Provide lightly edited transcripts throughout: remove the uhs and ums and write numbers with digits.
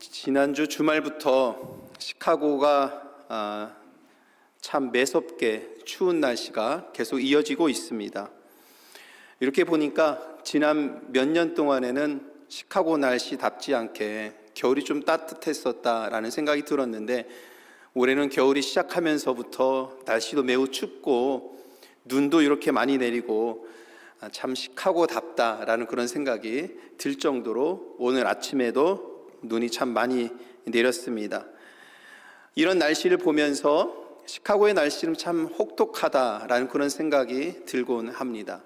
지난주 주말부터 시카고가 참 매섭게 추운 날씨가 계속 이어지고 있습니다. 이렇게 보니까 지난 몇 년 동안에는 시카고 날씨답지 않게 겨울이 좀 따뜻했었다라는 생각이 들었는데, 올해는 겨울이 시작하면서부터 날씨도 매우 춥고 눈도 이렇게 많이 내리고 참 시카고답다라는 그런 생각이 들 정도로 오늘 아침에도 눈이 참 많이 내렸습니다. 이런 날씨를 보면서 시카고의 날씨는 참 혹독하다라는 그런 생각이 들곤 합니다.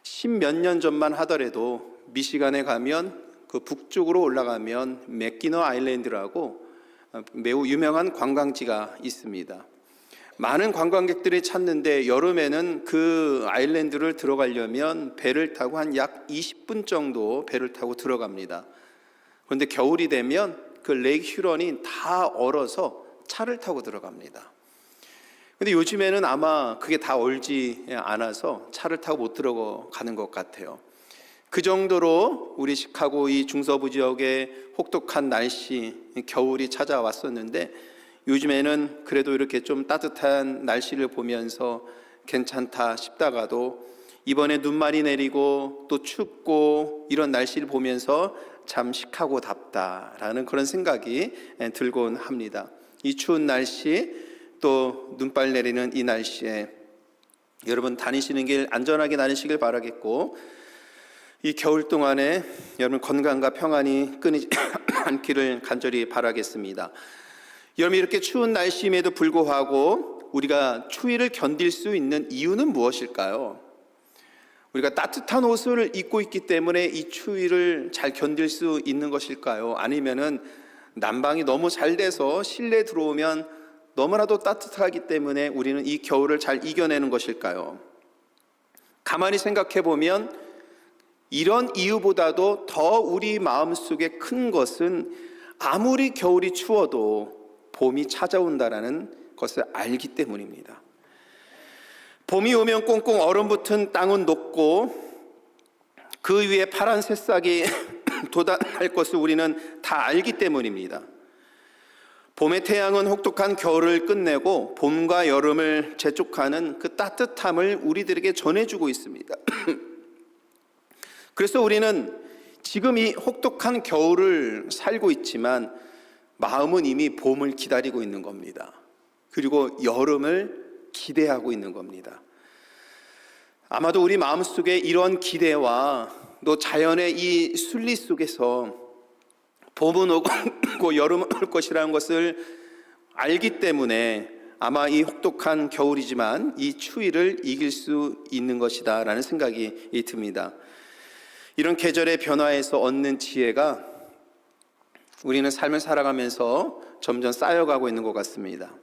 10몇 년 전만 하더라도 미시간에 가면 그 북쪽으로 올라가면 맥기너 아일랜드라고 매우 유명한 관광지가 있습니다. 많은 관광객들이 찾는데 여름에는 그 아일랜드를 들어가려면 배를 타고 한 약 20분 정도 배를 타고 들어갑니다. 그런데 겨울이 되면 그 레이크 휴런이 다 얼어서 차를 타고 들어갑니다. 근데 요즘에는 아마 그게 다 얼지 않아서 차를 타고 못 들어가는 것 같아요. 그 정도로 우리 시카고 이 중서부 지역의 혹독한 날씨, 겨울이 찾아왔었는데, 요즘에는 그래도 이렇게 좀 따뜻한 날씨를 보면서 괜찮다 싶다가도 이번에 눈 많이 내리고 또 춥고 이런 날씨를 보면서 참 시카고답다라는 그런 생각이 들곤 합니다. 이 추운 날씨, 또 눈발 내리는 이 날씨에 여러분 다니시는 길 안전하게 다니시길 바라겠고, 이 겨울 동안에 여러분 건강과 평안이 끊이지 않기를 간절히 바라겠습니다. 여러분, 이렇게 추운 날씨임에도 불구하고 우리가 추위를 견딜 수 있는 이유는 무엇일까요? 우리가 따뜻한 옷을 입고 있기 때문에 이 추위를 잘 견딜 수 있는 것일까요? 아니면은 난방이 너무 잘 돼서 실내에 들어오면 너무나도 따뜻하기 때문에 우리는 이 겨울을 잘 이겨내는 것일까요? 가만히 생각해 보면 이런 이유보다도 더 우리 마음속에 큰 것은 아무리 겨울이 추워도 봄이 찾아온다라는 것을 알기 때문입니다. 봄이 오면 꽁꽁 얼음붙은 땅은 녹고 그 위에 파란 새싹이 돋아날 것을 우리는 다 알기 때문입니다. 봄의 태양은 혹독한 겨울을 끝내고 봄과 여름을 재촉하는 그 따뜻함을 우리들에게 전해주고 있습니다. 그래서 우리는 지금 이 혹독한 겨울을 살고 있지만 마음은 이미 봄을 기다리고 있는 겁니다. 그리고 여름을 기대하고 있는 겁니다. 아마도 우리 마음속에 이런 기대와 또 자연의 이 순리 속에서 봄은 오고 여름은 올 것이라는 것을 알기 때문에 아마 이 혹독한 겨울이지만 이 추위를 이길 수 있는 것이다 라는 생각이 듭니다. 이런 계절의 변화에서 얻는 지혜가 우리는 삶을 살아가면서 점점 쌓여가고 있는 것 같습니다.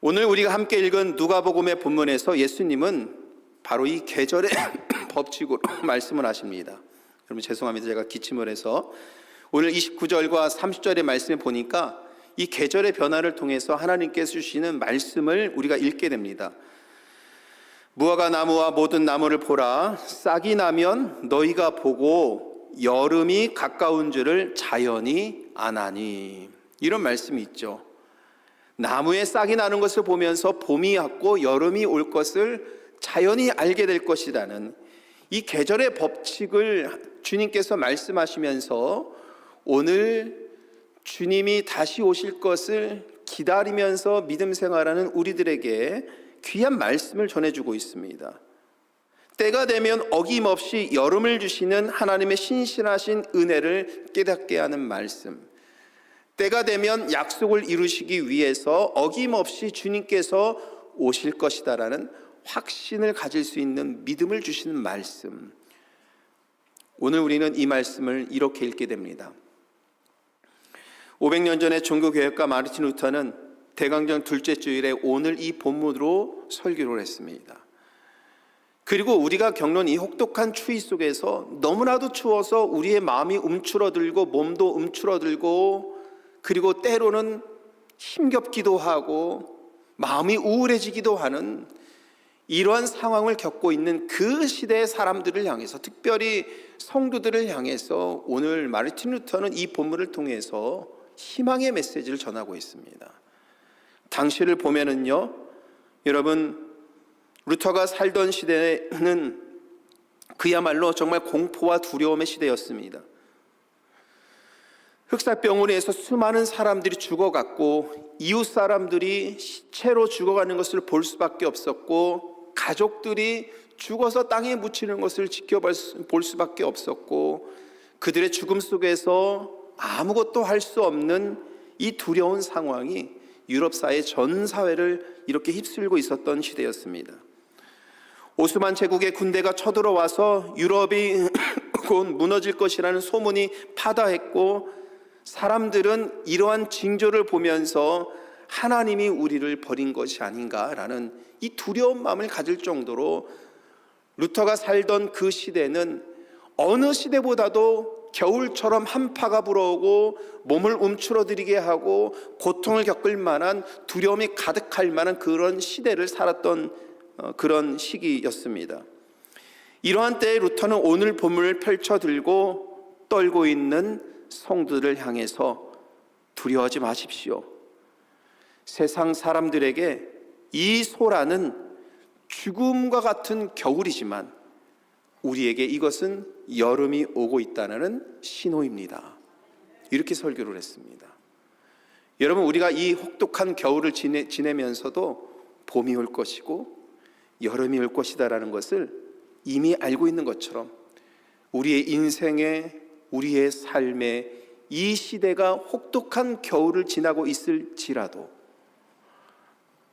오늘 우리가 함께 읽은 누가복음의 본문에서 예수님은 바로 이 계절의 법칙으로 말씀을 하십니다. 여러분 죄송합니다. 제가 기침을 해서 오늘 29절과 30절의 말씀을 보니까 이 계절의 변화를 통해서 하나님께서 주시는 말씀을 우리가 읽게 됩니다. 무화과 나무와 모든 나무를 보라. 싹이 나면 너희가 보고 여름이 가까운 줄을 자연히 아나니. 이런 말씀이 있죠. 나무에 싹이 나는 것을 보면서 봄이 왔고 여름이 올 것을 자연히 알게 될 것이라는 이 계절의 법칙을 주님께서 말씀하시면서 오늘 주님이 다시 오실 것을 기다리면서 믿음 생활하는 우리들에게 귀한 말씀을 전해주고 있습니다. 때가 되면 어김없이 여름을 주시는 하나님의 신실하신 은혜를 깨닫게 하는 말씀, 때가 되면 약속을 이루시기 위해서 어김없이 주님께서 오실 것이다라는 확신을 가질 수 있는 믿음을 주시는 말씀, 오늘 우리는 이 말씀을 이렇게 읽게 됩니다. 500년 전에 종교개혁가 마르틴 루터는 대강정 둘째 주일에 오늘 이 본문으로 설교를 했습니다. 그리고 우리가 겪는 이 혹독한 추위 속에서 너무나도 추워서 우리의 마음이 움츠러들고 몸도 움츠러들고 그리고 때로는 힘겹기도 하고 마음이 우울해지기도 하는 이러한 상황을 겪고 있는 그 시대의 사람들을 향해서, 특별히 성도들을 향해서 오늘 마르틴 루터는 이 본문을 통해서 희망의 메시지를 전하고 있습니다. 당시를 보면은요, 여러분, 루터가 살던 시대는 그야말로 정말 공포와 두려움의 시대였습니다. 흑사병으로 인해서 수많은 사람들이 죽어갔고, 이웃 사람들이 시체로 죽어가는 것을 볼 수밖에 없었고, 가족들이 죽어서 땅에 묻히는 것을 지켜볼 수밖에 없었고, 그들의 죽음 속에서 아무것도 할 수 없는 이 두려운 상황이 유럽 사회 전 사회를 이렇게 휩쓸고 있었던 시대였습니다. 오스만 제국의 군대가 쳐들어와서 유럽이 곧 무너질 것이라는 소문이 파다했고, 사람들은 이러한 징조를 보면서 하나님이 우리를 버린 것이 아닌가라는 이 두려운 마음을 가질 정도로 루터가 살던 그 시대는 어느 시대보다도 겨울처럼 한파가 불어오고 몸을 움츠러들이게 하고 고통을 겪을 만한, 두려움이 가득할 만한 그런 시대를 살았던 그런 시기였습니다. 이러한 때에 루터는 오늘 본문을 펼쳐 들고 떨고 있는 성도들을 향해서 두려워하지 마십시오. 세상 사람들에게 이 소라는 죽음과 같은 겨울이지만 우리에게 이것은 여름이 오고 있다는 신호입니다. 이렇게 설교를 했습니다. 여러분, 우리가 이 혹독한 겨울을 지내면서도 봄이 올 것이고 여름이 올 것이다라는 것을 이미 알고 있는 것처럼 우리의 인생에, 우리의 삶에 이 시대가 혹독한 겨울을 지나고 있을지라도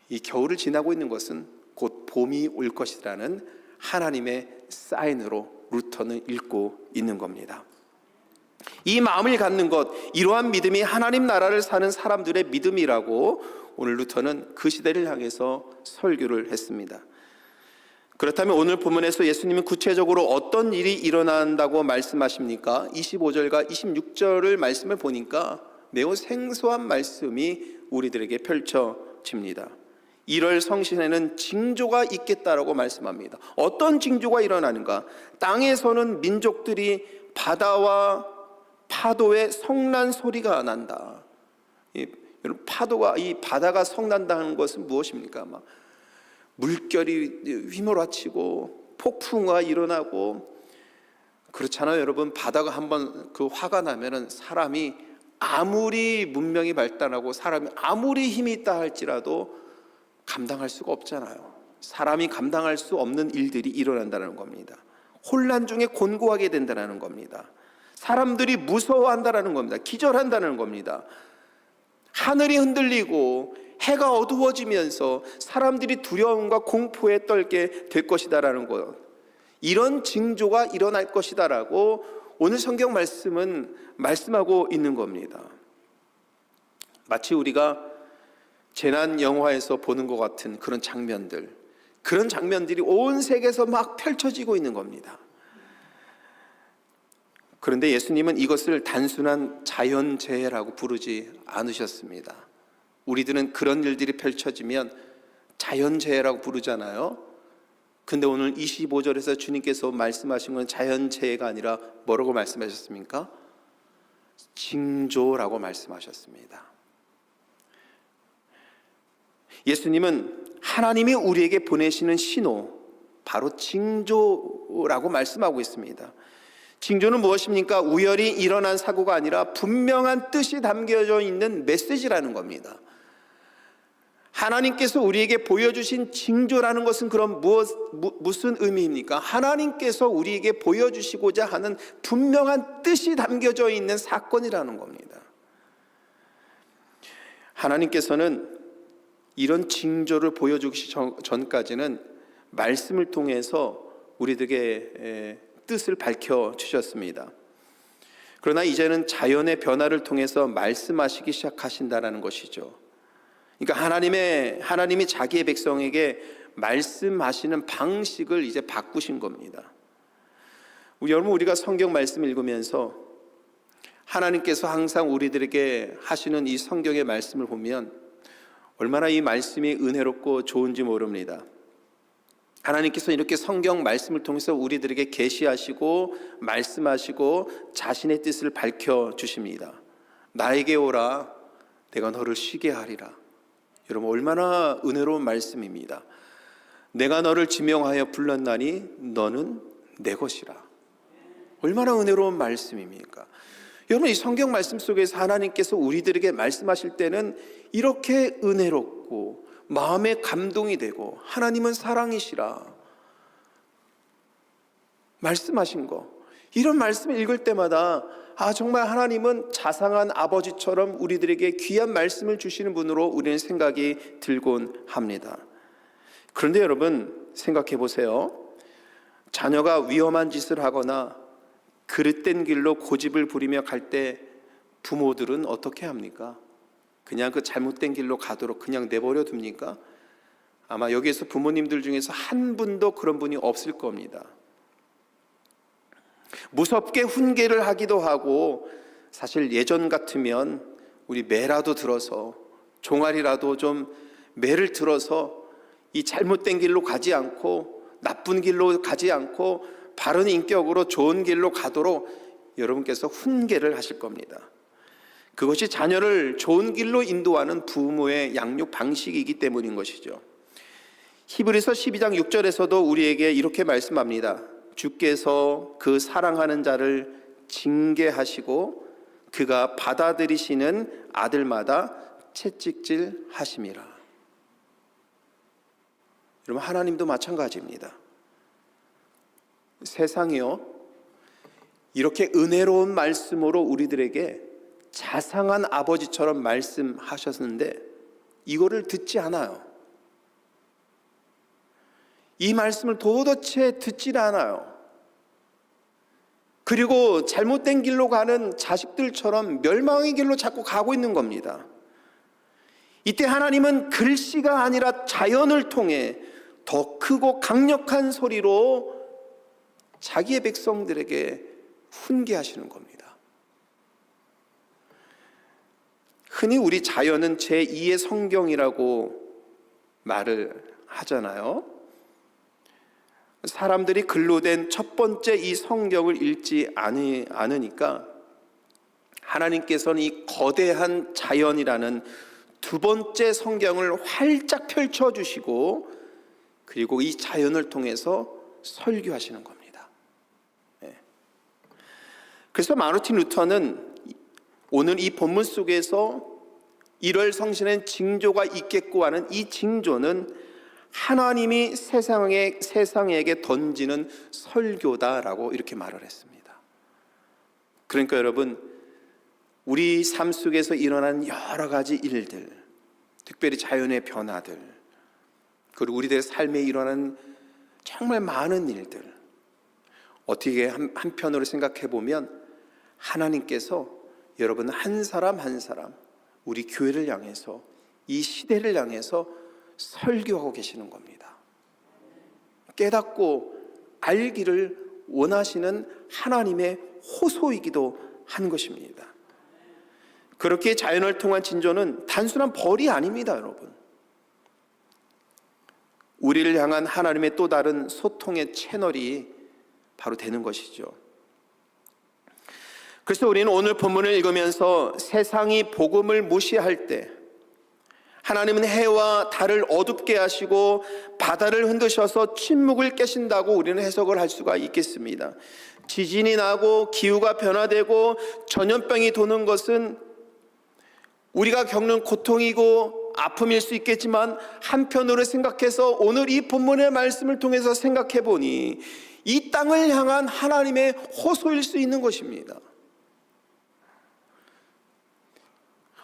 이 겨울을 지나고 있는 것은 곧 봄이 올 것이라는 하나님의 사인으로 루터는 읽고 있는 겁니다. 이 마음을 갖는 것, 이러한 믿음이 하나님 나라를 사는 사람들의 믿음이라고 오늘 루터는 그 시대를 향해서 설교를 했습니다. 그렇다면 오늘 본문에서 예수님은 구체적으로 어떤 일이 일어난다고 말씀하십니까? 25절과 26절을 말씀을 보니까 매우 생소한 말씀이 우리들에게 펼쳐집니다. 1월 성신에는 징조가 있겠다라고 말씀합니다. 어떤 징조가 일어나는가? 땅에서는 민족들이 바다와 파도의 성난 소리가 난다. 여러분, 파도가, 이 바다가 성난다는 것은 무엇입니까? 막 물결이 휘몰아치고 폭풍우가 일어나고 그렇잖아요. 여러분, 바다가 한번 그 화가 나면은 사람이 아무리 문명이 발달하고 사람이 아무리 힘이 있다 할지라도 감당할 수가 없잖아요. 사람이 감당할 수 없는 일들이 일어난다는 겁니다. 혼란 중에 곤고하게 된다는 겁니다. 사람들이 무서워한다는 겁니다. 기절한다는 겁니다. 하늘이 흔들리고 해가 어두워지면서 사람들이 두려움과 공포에 떨게 될 것이다라는 것, 이런 징조가 일어날 것이다라고 오늘 성경 말씀은 말씀하고 있는 겁니다. 마치 우리가 재난 영화에서 보는 것 같은 그런 장면들이 온 세계에서 막 펼쳐지고 있는 겁니다. 그런데 예수님은 이것을 단순한 자연재해라고 부르지 않으셨습니다. 우리들은 그런 일들이 펼쳐지면 자연재해라고 부르잖아요. 근데 오늘 25절에서 주님께서 말씀하신 건 자연재해가 아니라 뭐라고 말씀하셨습니까? 징조라고 말씀하셨습니다. 예수님은 하나님이 우리에게 보내시는 신호, 바로 징조라고 말씀하고 있습니다. 징조는 무엇입니까? 우연히 일어난 사고가 아니라 분명한 뜻이 담겨져 있는 메시지라는 겁니다. 하나님께서 우리에게 보여주신 징조라는 것은 그럼 무슨 의미입니까? 하나님께서 우리에게 보여주시고자 하는 분명한 뜻이 담겨져 있는 사건이라는 겁니다. 하나님께서는 이런 징조를 보여주기 전까지는 말씀을 통해서 우리들에게 뜻을 밝혀주셨습니다. 그러나 이제는 자연의 변화를 통해서 말씀하시기 시작하신다는 것이죠. 그러니까 하나님이 자기의 백성에게 말씀하시는 방식을 이제 바꾸신 겁니다. 여러분, 우리가 성경 말씀 읽으면서 하나님께서 항상 우리들에게 하시는 이 성경의 말씀을 보면 얼마나 이 말씀이 은혜롭고 좋은지 모릅니다. 하나님께서 이렇게 성경 말씀을 통해서 우리들에게 계시하시고 말씀하시고 자신의 뜻을 밝혀주십니다. 나에게 오라, 내가 너를 쉬게 하리라. 여러분, 얼마나 은혜로운 말씀입니다. 내가 너를 지명하여 불렀나니 너는 내 것이라. 얼마나 은혜로운 말씀입니까? 여러분, 이 성경 말씀 속에서 하나님께서 우리들에게 말씀하실 때는 이렇게 은혜롭고 마음에 감동이 되고, 하나님은 사랑이시라 말씀하신 거, 이런 말씀을 읽을 때마다 정말 하나님은 자상한 아버지처럼 우리들에게 귀한 말씀을 주시는 분으로 우리는 생각이 들곤 합니다. 그런데 여러분, 생각해 보세요. 자녀가 위험한 짓을 하거나 그릇된 길로 고집을 부리며 갈 때 부모들은 어떻게 합니까? 그냥 그 잘못된 길로 가도록 그냥 내버려 둡니까? 아마 여기에서 부모님들 중에서 한 분도 그런 분이 없을 겁니다. 무섭게 훈계를 하기도 하고, 사실 예전 같으면 우리 매라도 들어서, 종아리라도 좀 매를 들어서 이 잘못된 길로 가지 않고 나쁜 길로 가지 않고 바른 인격으로 좋은 길로 가도록 여러분께서 훈계를 하실 겁니다. 그것이 자녀를 좋은 길로 인도하는 부모의 양육 방식이기 때문인 것이죠. 히브리서 12장 6절에서도 우리에게 이렇게 말씀합니다. 주께서 그 사랑하는 자를 징계하시고 그가 받아들이시는 아들마다 채찍질 하심이라. 여러분, 하나님도 마찬가지입니다. 세상이요, 이렇게 은혜로운 말씀으로 우리들에게 자상한 아버지처럼 말씀하셨는데 이거를 듣지 않아요. 이 말씀을 도대체 듣질 않아요. 그리고 잘못된 길로 가는 자식들처럼 멸망의 길로 자꾸 가고 있는 겁니다. 이때 하나님은 글씨가 아니라 자연을 통해 더 크고 강력한 소리로 자기의 백성들에게 훈계하시는 겁니다. 흔히 우리 자연은 제2의 성경이라고 말을 하잖아요. 사람들이 글로 된 첫 번째 이 성경을 읽지 않으니까 하나님께서는 이 거대한 자연이라는 두 번째 성경을 활짝 펼쳐주시고, 그리고 이 자연을 통해서 설교하시는 겁니다. 그래서 마르틴 루터는 오늘 이 본문 속에서 1월 성신엔 징조가 있겠고 하는 이 징조는 하나님이 세상에게 던지는 설교다라고 이렇게 말을 했습니다. 그러니까 여러분, 우리 삶 속에서 일어난 여러 가지 일들, 특별히 자연의 변화들, 그리고 우리들의 삶에 일어나는 정말 많은 일들, 어떻게 한편으로 생각해 보면 하나님께서 여러분 한 사람 한 사람, 우리 교회를 향해서, 이 시대를 향해서 설교하고 계시는 겁니다. 깨닫고 알기를 원하시는 하나님의 호소이기도 한 것입니다. 그렇게 자연을 통한 징조는 단순한 벌이 아닙니다, 여러분. 우리를 향한 하나님의 또 다른 소통의 채널이 바로 되는 것이죠. 그래서 우리는 오늘 본문을 읽으면서 세상이 복음을 무시할 때 하나님은 해와 달을 어둡게 하시고 바다를 흔드셔서 침묵을 깨신다고 우리는 해석을 할 수가 있겠습니다. 지진이 나고 기후가 변화되고 전염병이 도는 것은 우리가 겪는 고통이고 아픔일 수 있겠지만, 한편으로 생각해서 오늘 이 본문의 말씀을 통해서 생각해 보니 이 땅을 향한 하나님의 호소일 수 있는 것입니다.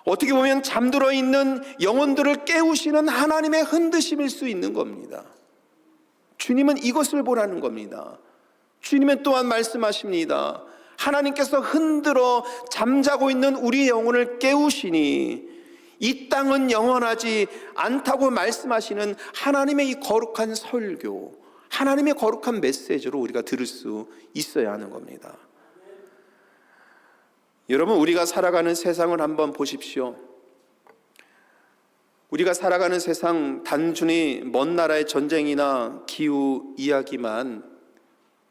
어떻게 보면 잠들어 있는 영혼들을 깨우시는 하나님의 흔드심일 수 있는 겁니다. 주님은 이것을 보라는 겁니다. 주님은 또한 말씀하십니다. 하나님께서 흔들어 잠자고 있는 우리 영혼을 깨우시니 이 땅은 영원하지 않다고 말씀하시는 하나님의 이 거룩한 설교, 하나님의 거룩한 메시지로 우리가 들을 수 있어야 하는 겁니다. 여러분, 우리가 살아가는 세상을 한번 보십시오. 우리가 살아가는 세상 단순히 먼 나라의 전쟁이나 기후 이야기만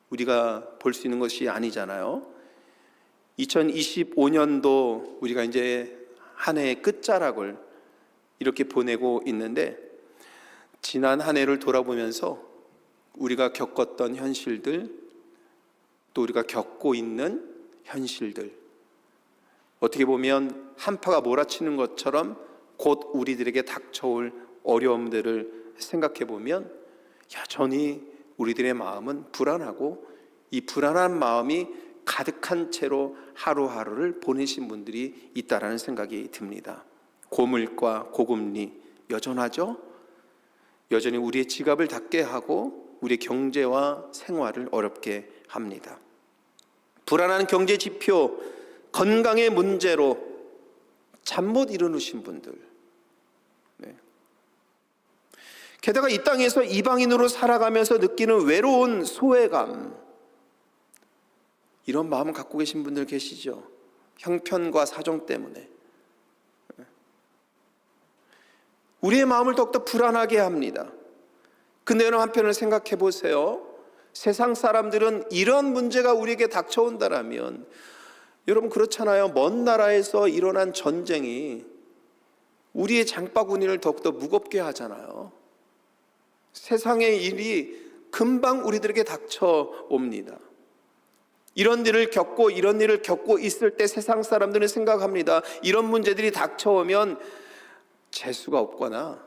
우리가 볼 수 있는 것이 아니잖아요. 2025년도 우리가 이제 한 해의 끝자락을 이렇게 보내고 있는데, 지난 한 해를 돌아보면서 우리가 겪었던 현실들, 또 우리가 겪고 있는 현실들, 어떻게 보면 한파가 몰아치는 것처럼 곧 우리들에게 닥쳐올 어려움들을 생각해 보면 여전히 우리들의 마음은 불안하고, 이 불안한 마음이 가득한 채로 하루하루를 보내신 분들이 있다라는 생각이 듭니다. 고물가, 고금리 여전하죠? 여전히 우리의 지갑을 닫게 하고 우리의 경제와 생활을 어렵게 합니다. 불안한 경제 지표, 건강의 문제로 잠 못 이루신 분들, 게다가 이 땅에서 이방인으로 살아가면서 느끼는 외로운 소외감, 이런 마음을 갖고 계신 분들 계시죠? 형편과 사정 때문에 우리의 마음을 더욱더 불안하게 합니다. 근데 여러분, 한편을 생각해 보세요. 세상 사람들은 이런 문제가 우리에게 닥쳐온다라면, 여러분 그렇잖아요. 먼 나라에서 일어난 전쟁이 우리의 장바구니를 더욱더 무겁게 하잖아요. 세상의 일이 금방 우리들에게 닥쳐옵니다. 이런 일을 겪고 있을 때 세상 사람들은 생각합니다. 이런 문제들이 닥쳐오면 재수가 없거나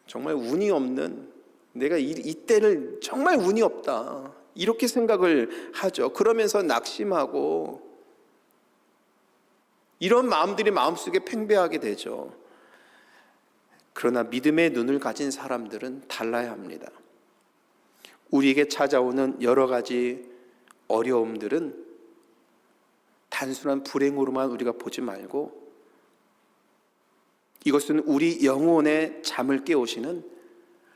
정말 운이 없는, 내가 이때를 정말 운이 없다, 이렇게 생각을 하죠. 그러면서 낙심하고 이런 마음들이 마음속에 팽배하게 되죠. 그러나 믿음의 눈을 가진 사람들은 달라야 합니다. 우리에게 찾아오는 여러 가지 어려움들은 단순한 불행으로만 우리가 보지 말고, 이것은 우리 영혼의 잠을 깨우시는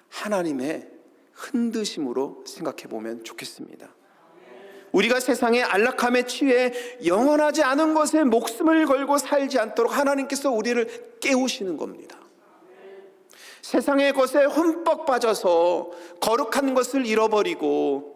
하나님의 흔드심으로 생각해 보면 좋겠습니다. 우리가 세상의 안락함에 취해 영원하지 않은 것에 목숨을 걸고 살지 않도록 하나님께서 우리를 깨우시는 겁니다. 세상의 것에 흠뻑 빠져서 거룩한 것을 잃어버리고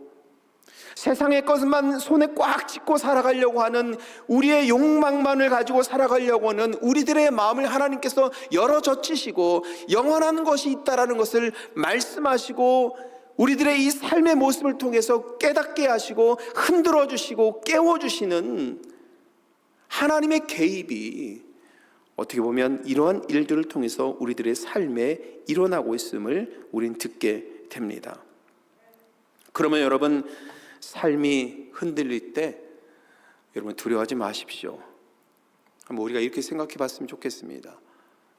세상의 것만 손에 꽉 쥐고 살아가려고 하는 우리의 욕망만을 가지고 살아가려고 하는 우리들의 마음을 하나님께서 열어젖히시고 영원한 것이 있다라는 것을 말씀하시고, 우리들의 이 삶의 모습을 통해서 깨닫게 하시고 흔들어 주시고 깨워 주시는 하나님의 개입이 어떻게 보면 이러한 일들을 통해서 우리들의 삶에 일어나고 있음을 우린 듣게 됩니다. 그러면 여러분, 삶이 흔들릴 때 여러분 두려워하지 마십시오. 한번 우리가 이렇게 생각해 봤으면 좋겠습니다.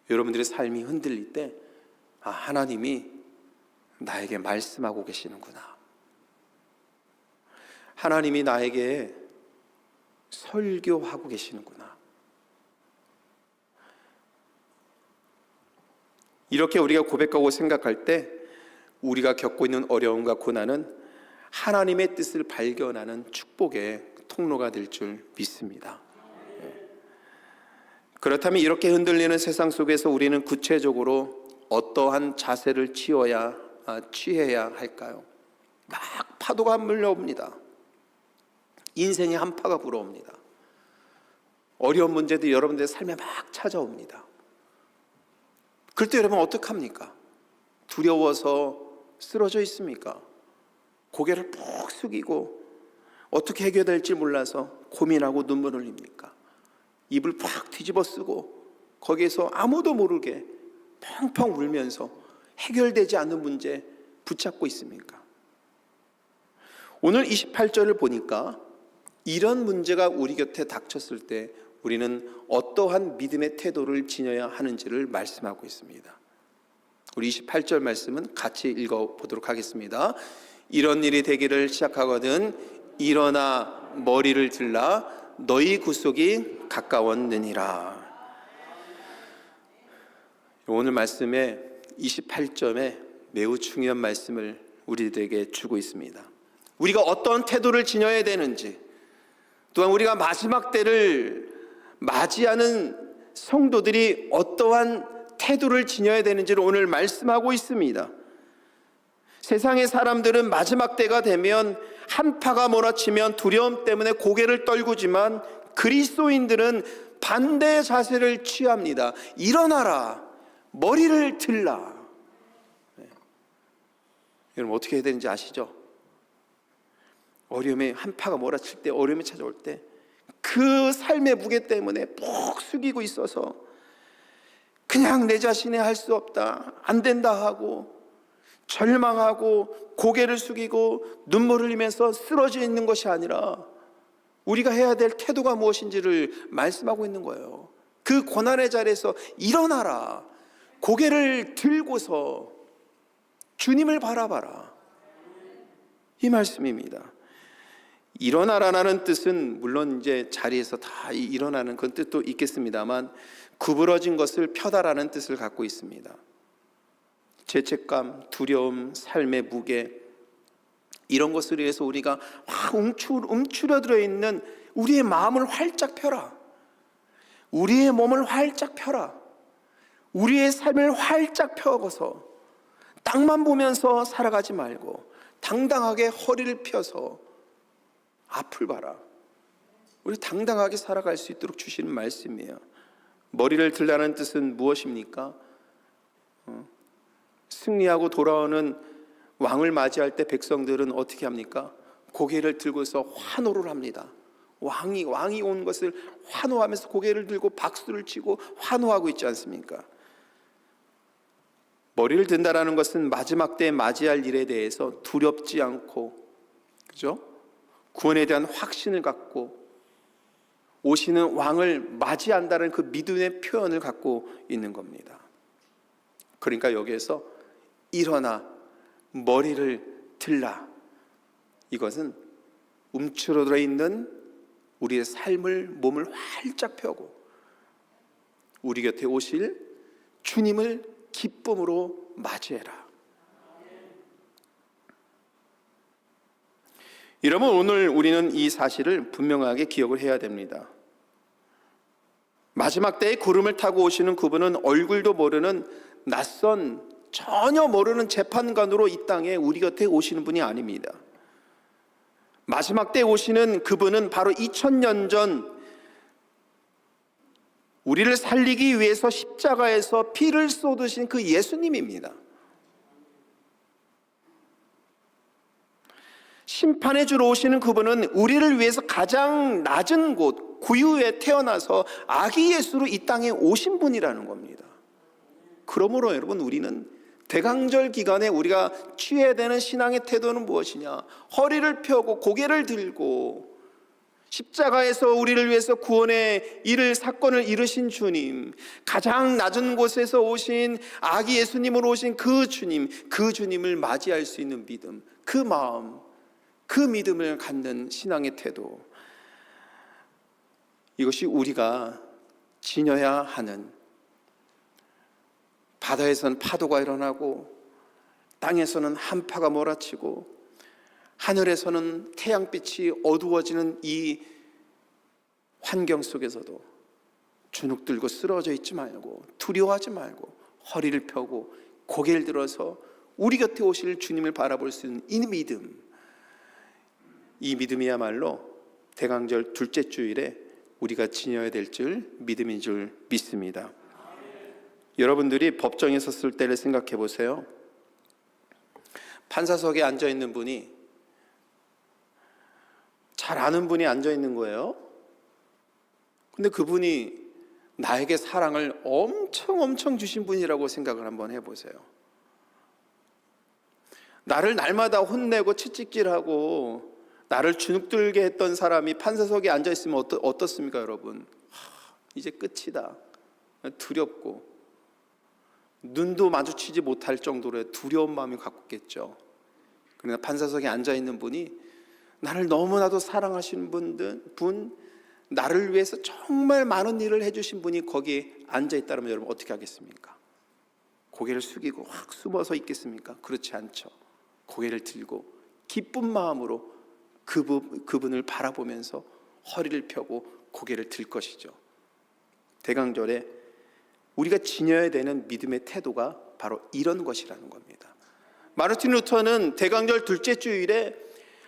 여러분들의 삶이 흔들릴 때, 하나님이 나에게 말씀하고 계시는구나, 하나님이 나에게 설교하고 계시는구나, 이렇게 우리가 고백하고 생각할 때 우리가 겪고 있는 어려움과 고난은 하나님의 뜻을 발견하는 축복의 통로가 될 줄 믿습니다. 그렇다면 이렇게 흔들리는 세상 속에서 우리는 구체적으로 어떠한 자세를 취해야 할까요? 막 파도가 몰려옵니다. 인생의 한파가 불어옵니다. 어려운 문제들이 여러분들의 삶에 막 찾아옵니다. 그럴 때 여러분 어떡합니까? 두려워서 쓰러져 있습니까? 고개를 푹 숙이고 어떻게 해결될지 몰라서 고민하고 눈물 흘립니까? 입을 팍 뒤집어 쓰고 거기에서 아무도 모르게 펑펑 울면서 해결되지 않는 문제 붙잡고 있습니까? 오늘 28절을 보니까 이런 문제가 우리 곁에 닥쳤을 때 우리는 어떠한 믿음의 태도를 지녀야 하는지를 말씀하고 있습니다. 우리 28절 말씀은 같이 읽어보도록 하겠습니다. 이런 일이 되기를 시작하거든 일어나 머리를 들라 너희 구속이 가까웠느니라. 오늘 말씀에 28점에 매우 중요한 말씀을 우리들에게 주고 있습니다. 우리가 어떤 태도를 지녀야 되는지, 또한 우리가 마지막 때를 맞이하는 성도들이 어떠한 태도를 지녀야 되는지를 오늘 말씀하고 있습니다. 세상의 사람들은 마지막 때가 되면 한파가 몰아치면 두려움 때문에 고개를 떨구지만 그리스도인들은 반대의 자세를 취합니다. 일어나라, 머리를 들라. 여러분 어떻게 해야 되는지 아시죠? 어려움에 한파가 몰아칠 때, 어려움이 찾아올 때 그 삶의 무게 때문에 푹 숙이고 있어서 그냥 내 자신이 할 수 없다, 안 된다 하고 절망하고 고개를 숙이고 눈물을 흘리면서 쓰러져 있는 것이 아니라 우리가 해야 될 태도가 무엇인지를 말씀하고 있는 거예요. 그 고난의 자리에서 일어나라, 고개를 들고서 주님을 바라봐라, 이 말씀입니다. 일어나라는 뜻은 물론 이제 자리에서 다 일어나는 그런 뜻도 있겠습니다만 구부러진 것을 펴다라는 뜻을 갖고 있습니다. 죄책감, 두려움, 삶의 무게, 이런 것을 위해서 우리가 움츠러들어 있는 우리의 마음을 활짝 펴라, 우리의 몸을 활짝 펴라, 우리의 삶을 활짝 펴고서 땅만 보면서 살아가지 말고 당당하게 허리를 펴서 앞을 봐라. 우리 당당하게 살아갈 수 있도록 주시는 말씀이에요. 머리를 들라는 뜻은 무엇입니까? 승리하고 돌아오는 왕을 맞이할 때 백성들은 어떻게 합니까? 고개를 들고서 환호를 합니다. 왕이 온 것을 환호하면서 고개를 들고 박수를 치고 환호하고 있지 않습니까? 머리를 든다라는 것은 마지막 때에 맞이할 일에 대해서 두렵지 않고, 그죠? 구원에 대한 확신을 갖고 오시는 왕을 맞이한다는 그 믿음의 표현을 갖고 있는 겁니다. 그러니까 여기에서 일어나 머리를 들라, 이것은 움츠러들어 있는 우리의 삶을, 몸을 활짝 펴고 우리 곁에 오실 주님을 기쁨으로 맞이해라. 여러분, 오늘 우리는 이 사실을 분명하게 기억을 해야 됩니다. 마지막 때에 구름을 타고 오시는 그분은 얼굴도 모르는 낯선, 전혀 모르는 재판관으로 이 땅에 우리 곁에 오시는 분이 아닙니다. 마지막 때에 오시는 그분은 바로 2000년 전 우리를 살리기 위해서 십자가에서 피를 쏟으신 그 예수님입니다. 심판의 주로 오시는 그분은 우리를 위해서 가장 낮은 곳, 구유에 태어나서 아기 예수로 이 땅에 오신 분이라는 겁니다. 그러므로 여러분, 우리는 대강절 기간에 우리가 취해야 되는 신앙의 태도는 무엇이냐? 허리를 펴고 고개를 들고 십자가에서 우리를 위해서 구원의 일을, 사건을 이루신 주님, 가장 낮은 곳에서 오신 아기 예수님으로 오신 그 주님, 그 주님을 맞이할 수 있는 믿음, 그 마음, 그 믿음을 갖는 신앙의 태도, 이것이 우리가 지녀야 하는, 바다에서는 파도가 일어나고 땅에서는 한파가 몰아치고 하늘에서는 태양빛이 어두워지는 이 환경 속에서도 주눅 들고 쓰러져 있지 말고 두려워하지 말고 허리를 펴고 고개를 들어서 우리 곁에 오실 주님을 바라볼 수 있는 이 믿음, 이 믿음이야말로 대강절 둘째 주일에 우리가 지녀야 될 줄 믿음인 줄 믿습니다. 여러분들이 법정에 섰을 때를 생각해 보세요. 판사석에 앉아 있는 분이, 잘 아는 분이 앉아 있는 거예요. 근데 그분이 나에게 사랑을 엄청 주신 분이라고 생각을 한번 해보세요. 나를 날마다 혼내고 채찍질하고 나를 주눅들게 했던 사람이 판사석에 앉아 있으면 어떻습니까, 여러분? 이제 끝이다. 두렵고 눈도 마주치지 못할 정도로 두려운 마음이 갖고있겠죠. 그러나 판사석에 앉아 있는 분이 나를 너무나도 사랑하시는 분, 나를 위해서 정말 많은 일을 해주신 분이 거기에 앉아 있다면 여러분 어떻게 하겠습니까? 고개를 숙이고 확 숨어서 있겠습니까? 그렇지 않죠. 고개를 들고 기쁜 마음으로 그분을 바라보면서 허리를 펴고 고개를 들 것이죠. 대강절에 우리가 지녀야 되는 믿음의 태도가 바로 이런 것이라는 겁니다. 마르틴 루터는 대강절 둘째 주일에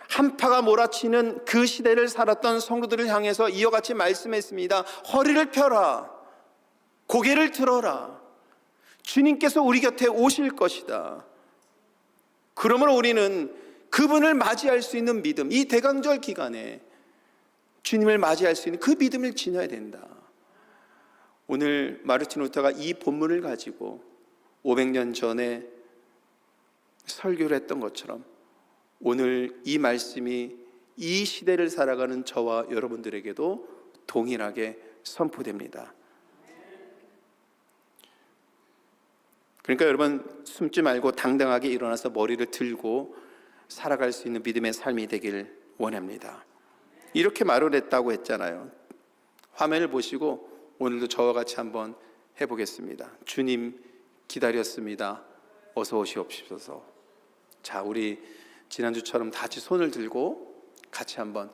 한파가 몰아치는 그 시대를 살았던 성도들을 향해서 이와 같이 말씀했습니다. 허리를 펴라, 고개를 들어라. 주님께서 우리 곁에 오실 것이다. 그러므로 우리는 그분을 맞이할 수 있는 믿음, 이 대강절 기간에 주님을 맞이할 수 있는 그 믿음을 지녀야 된다. 오늘 마르틴 루터가 이 본문을 가지고 500년 전에 설교를 했던 것처럼 오늘 이 말씀이 이 시대를 살아가는 저와 여러분들에게도 동일하게 선포됩니다. 그러니까 여러분, 숨지 말고 당당하게 일어나서 머리를 들고 살아갈 수 있는 믿음의 삶이 되길 원합니다. 이렇게 말을 했다고 했잖아요. 화면을 보시고 오늘도 저와 같이 한번 해보겠습니다. 주님 기다렸습니다. 어서 오시옵소서. 자, 우리 지난주처럼 다 같이 손을 들고 같이 한번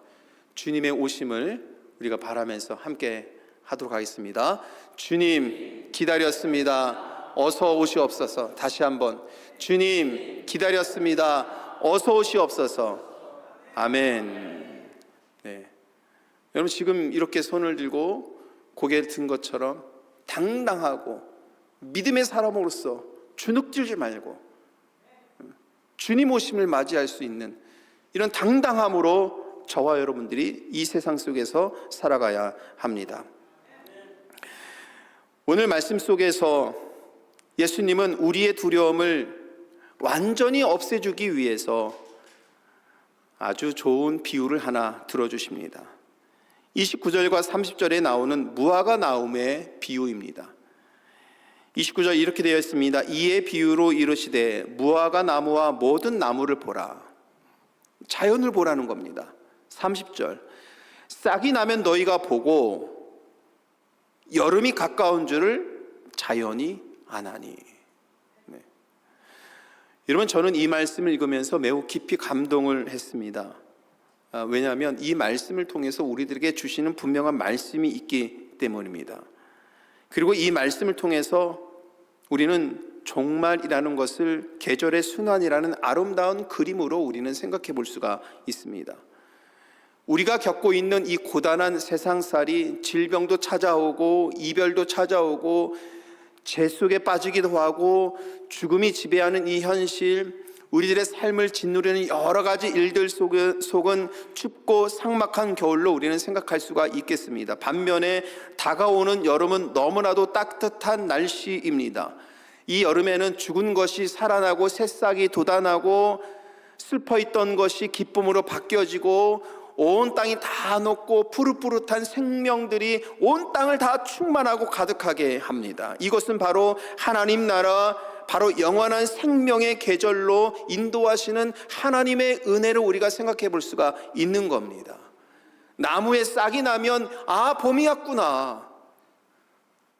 주님의 오심을 우리가 바라면서 함께 하도록 하겠습니다. 주님 기다렸습니다. 어서 오시옵소서. 다시 한번 주님 기다렸습니다. 어서 오시옵소서. 아멘. 네. 여러분, 지금 이렇게 손을 들고 고개를 든 것처럼 당당하고 믿음의 사람으로서 주눅들지 말고 주님 오심을 맞이할 수 있는 이런 당당함으로 저와 여러분들이 이 세상 속에서 살아가야 합니다. 오늘 말씀 속에서 예수님은 우리의 두려움을 완전히 없애주기 위해서 아주 좋은 비유를 하나 들어주십니다. 29절과 30절에 나오는 무화과 나움의 비유입니다. 29절 이렇게 되어 있습니다. 이에 비유로 이르시되 무화과 나무와 모든 나무를 보라. 자연을 보라는 겁니다. 30절 싹이 나면 너희가 보고 여름이 가까운 줄을 자연이 아나니. 네. 여러분, 저는 이 말씀을 읽으면서 매우 깊이 감동을 했습니다. 왜냐하면 이 말씀을 통해서 우리들에게 주시는 분명한 말씀이 있기 때문입니다. 그리고 이 말씀을 통해서 우리는 종말이라는 것을 계절의 순환이라는 아름다운 그림으로 우리는 생각해 볼 수가 있습니다. 우리가 겪고 있는 이 고단한 세상살이 질병도 찾아오고 이별도 찾아오고 죄 속에 빠지기도 하고 죽음이 지배하는 이 현실, 우리들의 삶을 짓누르는 여러 가지 일들 속은 춥고 삭막한 겨울로 우리는 생각할 수가 있겠습니다. 반면에 다가오는 여름은 너무나도 따뜻한 날씨입니다. 이 여름에는 죽은 것이 살아나고 새싹이 돋아나고 슬퍼있던 것이 기쁨으로 바뀌어지고 온 땅이 다 녹고 푸릇푸릇한 생명들이 온 땅을 다 충만하고 가득하게 합니다. 이것은 바로 하나님 나라, 바로 영원한 생명의 계절로 인도하시는 하나님의 은혜를 우리가 생각해 볼 수가 있는 겁니다. 나무에 싹이 나면 봄이 왔구나.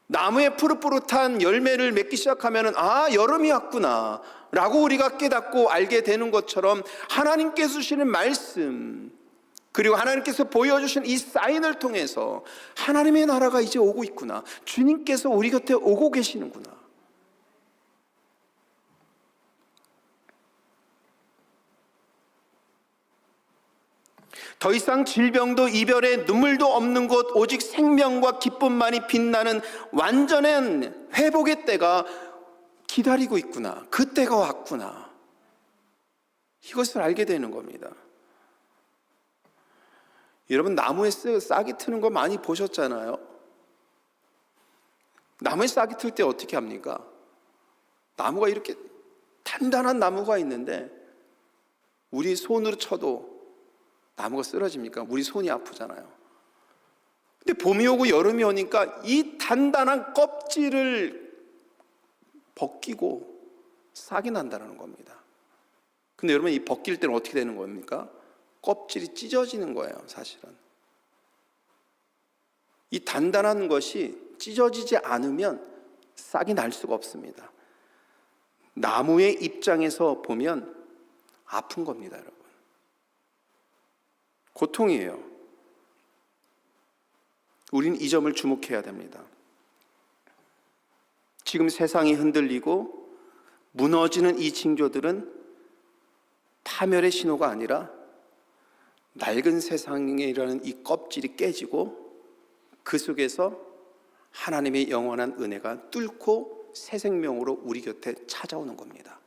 나무에 푸릇푸릇한 열매를 맺기 시작하면 여름이 왔구나 라고 우리가 깨닫고 알게 되는 것처럼 하나님께서 주시는 말씀, 그리고 하나님께서 보여주신 이 사인을 통해서 하나님의 나라가 이제 오고 있구나, 주님께서 우리 곁에 오고 계시는구나. 더 이상 질병도 이별의 눈물도 없는 곳, 오직 생명과 기쁨만이 빛나는 완전한 회복의 때가 기다리고 있구나. 그 때가 왔구나. 이것을 알게 되는 겁니다. 여러분, 나무에 싹이 트는 거 많이 보셨잖아요. 나무에 싹이 틀 때 어떻게 합니까? 나무가 이렇게 단단한 나무가 있는데 우리 손으로 쳐도 나무가 쓰러집니까? 우리 손이 아프잖아요. 근데 봄이 오고 여름이 오니까 이 단단한 껍질을 벗기고 싹이 난다는 겁니다. 근데 여러분, 이 벗길 때는 어떻게 되는 겁니까? 껍질이 찢어지는 거예요, 사실은. 이 단단한 것이 찢어지지 않으면 싹이 날 수가 없습니다. 나무의 입장에서 보면 아픈 겁니다, 여러분. 고통이에요. 우린 이 점을 주목해야 됩니다. 지금 세상이 흔들리고 무너지는 이 징조들은 파멸의 신호가 아니라 낡은 세상이라는 이 껍질이 깨지고 그 속에서 하나님의 영원한 은혜가 뚫고 새 생명으로 우리 곁에 찾아오는 겁니다.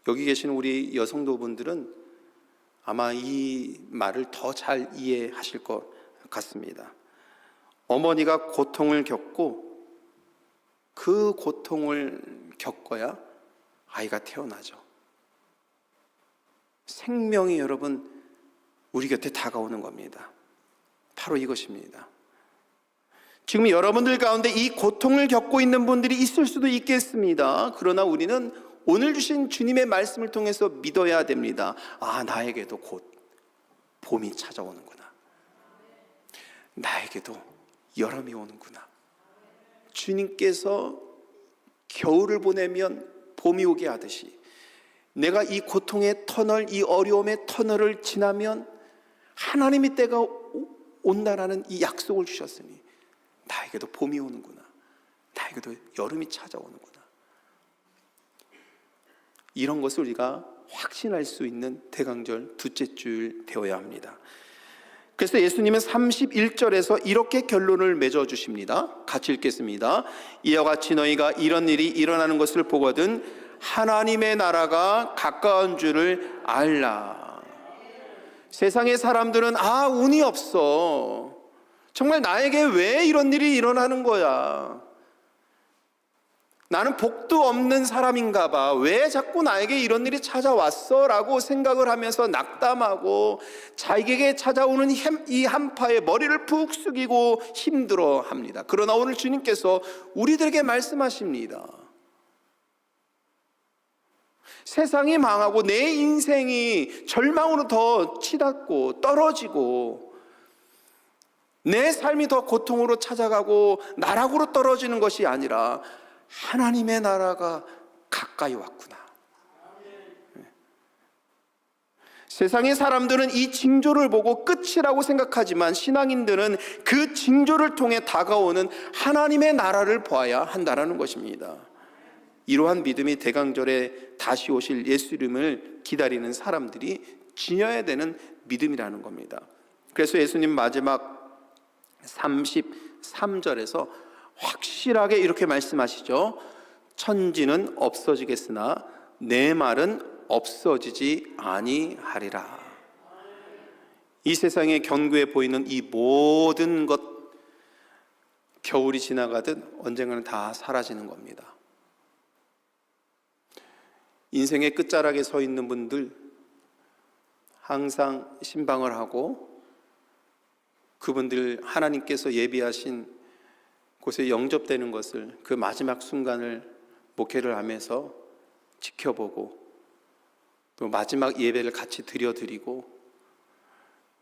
여기 계신 우리 여성도분들은 아마 이 말을 더 잘 이해하실 것 같습니다. 어머니가 고통을 겪고 그 고통을 겪어야 아이가 태어나죠. 생명이 여러분 우리 곁에 다가오는 겁니다. 바로 이것입니다. 지금 여러분들 가운데 이 고통을 겪고 있는 분들이 있을 수도 있겠습니다. 그러나 우리는 오늘 주신 주님의 말씀을 통해서 믿어야 됩니다. 아, 나에게도 곧 봄이 찾아오는구나. 나에게도 여름이 오는구나. 주님께서 겨울을 보내면 봄이 오게 하듯이 내가 이 고통의 터널, 이 어려움의 터널을 지나면 하나님의 때가 온다라는 이 약속을 주셨으니 나에게도 봄이 오는구나. 나에게도 여름이 찾아오는구나. 이런 것을 우리가 확신할 수 있는 대강절 둘째 주일 되어야 합니다. 그래서 예수님은 31절에서 이렇게 결론을 맺어주십니다. 같이 읽겠습니다. 이와 같이 너희가 이런 일이 일어나는 것을 보거든 하나님의 나라가 가까운 줄을 알라. 세상의 사람들은 운이 없어. 정말 나에게 왜 이런 일이 일어나는 거야? 나는 복도 없는 사람인가 봐. 왜 자꾸 나에게 이런 일이 찾아왔어? 라고 생각을 하면서 낙담하고 자기에게 찾아오는 이 한파에 머리를 푹 숙이고 힘들어합니다. 그러나 오늘 주님께서 우리들에게 말씀하십니다. 세상이 망하고 내 인생이 절망으로 더 치닫고 떨어지고 내 삶이 더 고통으로 찾아가고 나락으로 떨어지는 것이 아니라 하나님의 나라가 가까이 왔구나. 세상의 사람들은 이 징조를 보고 끝이라고 생각하지만 신앙인들은 그 징조를 통해 다가오는 하나님의 나라를 보아야 한다는 것입니다. 이러한 믿음이 대강절에 다시 오실 예수님을 기다리는 사람들이 지녀야 되는 믿음이라는 겁니다. 그래서 예수님 마지막 33절에서 확실하게 이렇게 말씀하시죠. 천지는 없어지겠으나 내 말은 없어지지 아니하리라. 이 세상에 견고해 보이는 이 모든 것, 겨울이 지나가듯 언젠가는 다 사라지는 겁니다. 인생의 끝자락에 서 있는 분들 항상 신방을 하고 그분들 하나님께서 예비하신 곳에 영접되는 것을 그 마지막 순간을 목회를 하면서 지켜보고 또 마지막 예배를 같이 드려드리고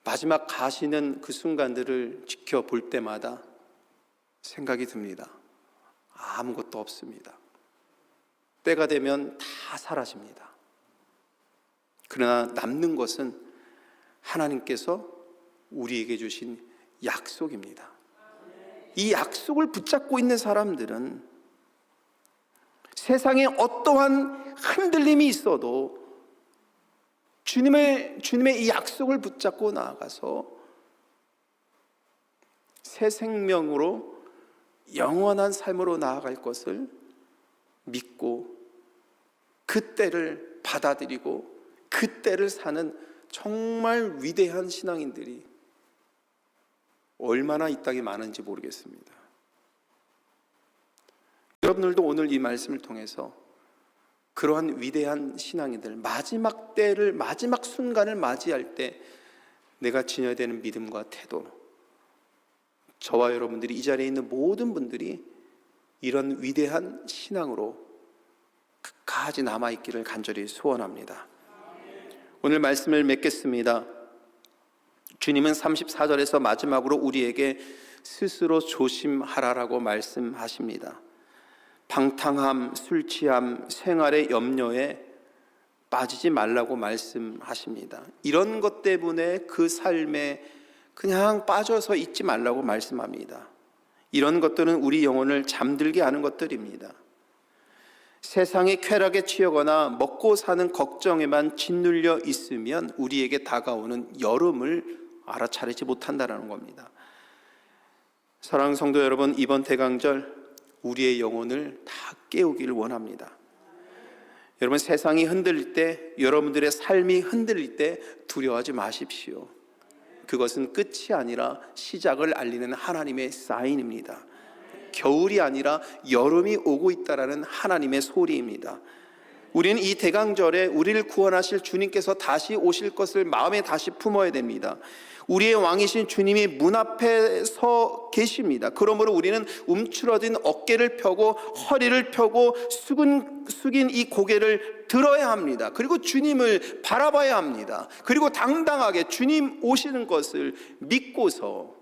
마지막 가시는 그 순간들을 지켜볼 때마다 생각이 듭니다. 아무것도 없습니다. 때가 되면 다 사라집니다. 그러나 남는 것은 하나님께서 우리에게 주신 약속입니다. 이 약속을 붙잡고 있는 사람들은 세상에 어떠한 흔들림이 있어도 주님의 이 약속을 붙잡고 나아가서 새 생명으로 영원한 삶으로 나아갈 것을 믿고 그 때를 받아들이고 그 때를 사는 정말 위대한 신앙인들이 얼마나 이 땅에 많은지 모르겠습니다. 여러분들도 오늘 이 말씀을 통해서 그러한 위대한 신앙인들, 마지막 때를, 마지막 순간을 맞이할 때 내가 지녀야 되는 믿음과 태도, 저와 여러분들이 이 자리에 있는 모든 분들이 이런 위대한 신앙으로 끝까지 남아있기를 간절히 소원합니다. 오늘 말씀을 맺겠습니다. 주님은 34절에서 마지막으로 우리에게 스스로 조심하라라고 말씀하십니다. 방탕함, 술 취함, 생활의 염려에 빠지지 말라고 말씀하십니다. 이런 것 때문에 그 삶에 그냥 빠져서 있지 말라고 말씀합니다. 이런 것들은 우리 영혼을 잠들게 하는 것들입니다. 세상의 쾌락에 취하거나 먹고 사는 걱정에만 짓눌려 있으면 우리에게 다가오는 여름을 알아차리지 못한다는 겁니다. 사랑하는 성도 여러분, 이번 대강절 우리의 영혼을 다 깨우기를 원합니다. 여러분, 세상이 흔들릴 때, 여러분들의 삶이 흔들릴 때 두려워하지 마십시오. 그것은 끝이 아니라 시작을 알리는 하나님의 사인입니다. 겨울이 아니라 여름이 오고 있다라는 하나님의 소리입니다. 우리는 이 대강절에 우리를 구원하실 주님께서 다시 오실 것을 마음에 다시 품어야 됩니다. 우리의 왕이신 주님이 문 앞에 서 계십니다. 그러므로 우리는 움츠러진 어깨를 펴고 허리를 펴고 숙인 이 고개를 들어야 합니다. 그리고 주님을 바라봐야 합니다. 그리고 당당하게 주님 오시는 것을 믿고서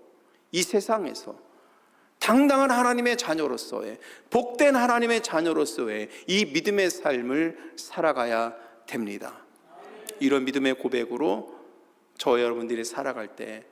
이 세상에서 당당한 하나님의 자녀로서의, 복된 하나님의 자녀로서의 이 믿음의 삶을 살아가야 됩니다. 이런 믿음의 고백으로 저 여러분들이 살아갈 때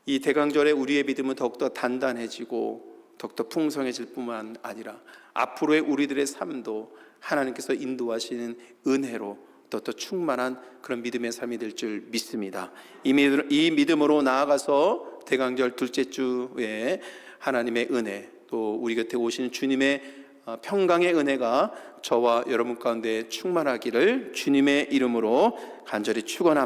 이 대강절에 우리의 믿음은 더욱더 단단해지고 더욱더 풍성해질 뿐만 아니라 앞으로의 우리들의 삶도 하나님께서 인도하시는 은혜로 더욱더 충만한 그런 믿음의 삶이 될 줄 믿습니다. 이 믿음으로 나아가서 대강절 둘째 주에 하나님의 은혜, 또 우리 곁에 오시는 주님의 평강의 은혜가 저와 여러분 가운데 충만하기를 주님의 이름으로 간절히 축원합니다.